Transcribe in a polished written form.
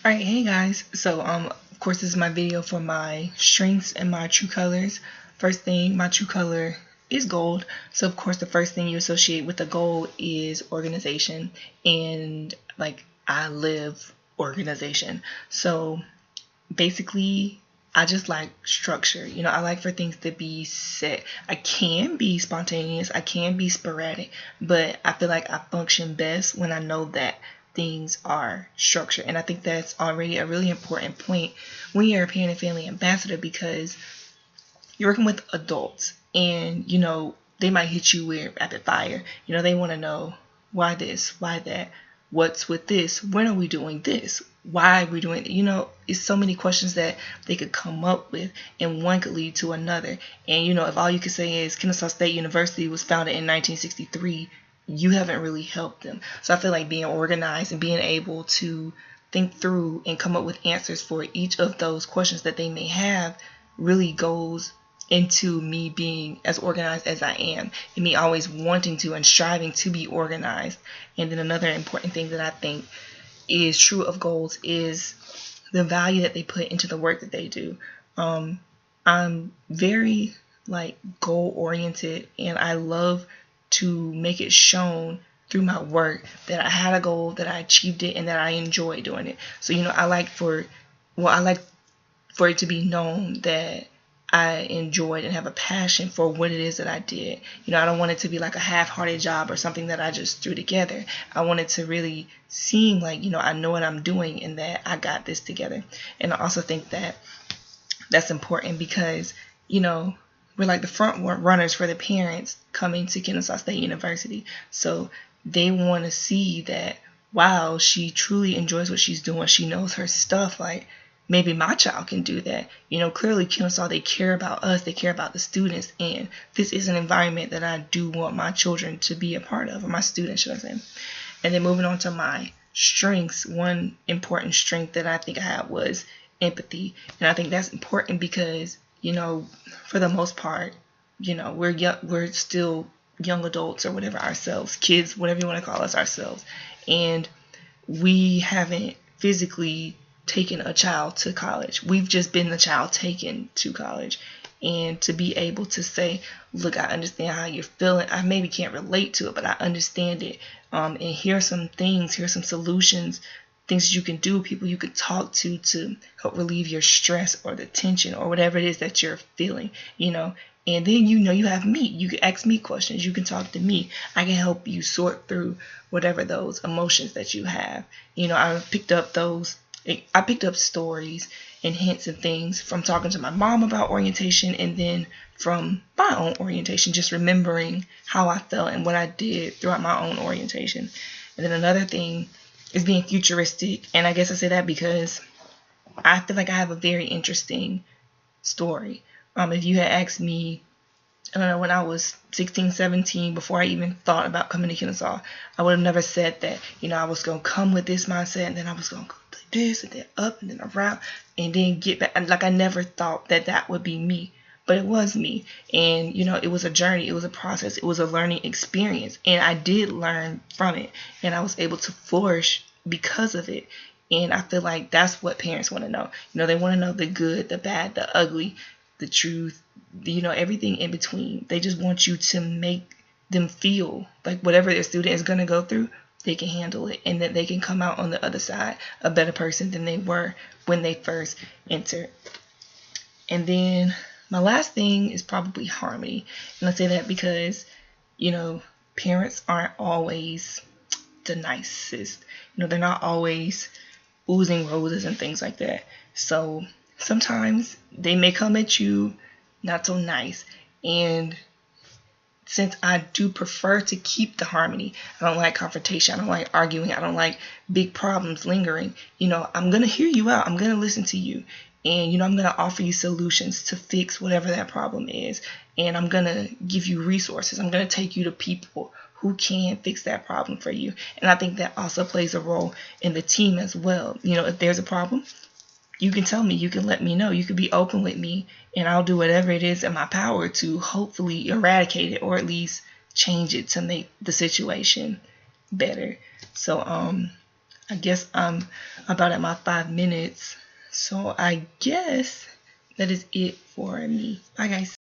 Alright, hey guys. So of course this is my video for my strengths and my true colors. First thing, my true color is gold. So of course the first thing you associate with the gold is organization, and like I live organization. So basically I just like structure. I like for things to be set. I can be spontaneous, I can be sporadic, but I feel like I function best when I know that things are structured. And I think that's already a really important point when you're a parent and family ambassador, because you're working with adults and they might hit you with rapid fire. They want to know why this, why that, what's with this, when are we doing this, why are we doing it? It's so many questions that they could come up with, and one could lead to another. And if all you could say is Kennesaw State University was founded in 1963, you haven't really helped them. So I feel like being organized and being able to think through and come up with answers for each of those questions that they may have really goes into me being as organized as I am, and me always wanting to and striving to be organized. And then another important thing that I think is true of goals is the value that they put into the work that they do. I'm very goal oriented, and I love to make it shown through my work that I had a goal, that I achieved it, and that I enjoy doing it. So I like for it to be known that I enjoyed and have a passion for what it is that I did. I don't want it to be like a half-hearted job or something that I just threw together. I want it to really seem like, I know what I'm doing and that I got this together. And I also think that that's important because, we're like the front runners for the parents coming to Kennesaw State University. So they want to see that, wow, she truly enjoys what she's doing. She knows her stuff. Like, maybe my child can do that. Clearly Kennesaw, they care about us, they care about the students, and this is an environment that I do want my children to be a part of, or my students, should I say. And then moving on to my strengths, one important strength that I think I had was empathy. And I think that's important because, for the most part, we're still young adults or whatever ourselves, kids, whatever you want to call us ourselves. And we haven't physically taken a child to college. We've just been the child taken to college. And to be able to say, look, I understand how you're feeling. I maybe can't relate to it, but I understand it. And here's some things, here's some solutions, things that you can do, people you can talk to help relieve your stress or the tension or whatever it is that you're feeling, And then you have me. You can ask me questions. You can talk to me. I can help you sort through whatever those emotions that you have. I picked up stories and hints and things from talking to my mom about orientation, and then from my own orientation, just remembering how I felt and what I did throughout my own orientation. And then another thing is being futuristic, and I guess I say that because I feel like I have a very interesting story. If you had asked me, I don't know, when I was 16, 17, before I even thought about coming to Kennesaw, I would have never said that, I was going to come with this mindset, and then I was going to go this and then up and then around and then get back. And I never thought that would be me, but it was me. And, it was a journey. It was a process. It was a learning experience. And I did learn from it, and I was able to flourish because of it. And I feel like that's what parents want to know. They want to know the good, the bad, the ugly, the truth, everything in between. They just want you to make them feel like whatever their student is going to go through, they can handle it, and that they can come out on the other side a better person than they were when they first entered. And then my last thing is probably harmony. And I say that because, parents aren't always the nicest. They're not always oozing roses and things like that. So sometimes they may come at you not so nice. And since I do prefer to keep the harmony, I don't like confrontation, I don't like arguing, I don't like big problems lingering, I'm going to hear you out, I'm going to listen to you, and I'm going to offer you solutions to fix whatever that problem is, and I'm going to give you resources, I'm going to take you to people who can fix that problem for you. And I think that also plays a role in the team as well. If there's a problem, you can tell me, you can let me know, you can be open with me, and I'll do whatever it is in my power to hopefully eradicate it or at least change it to make the situation better. So I guess I'm about at my 5 minutes. So I guess that is it for me. Bye guys.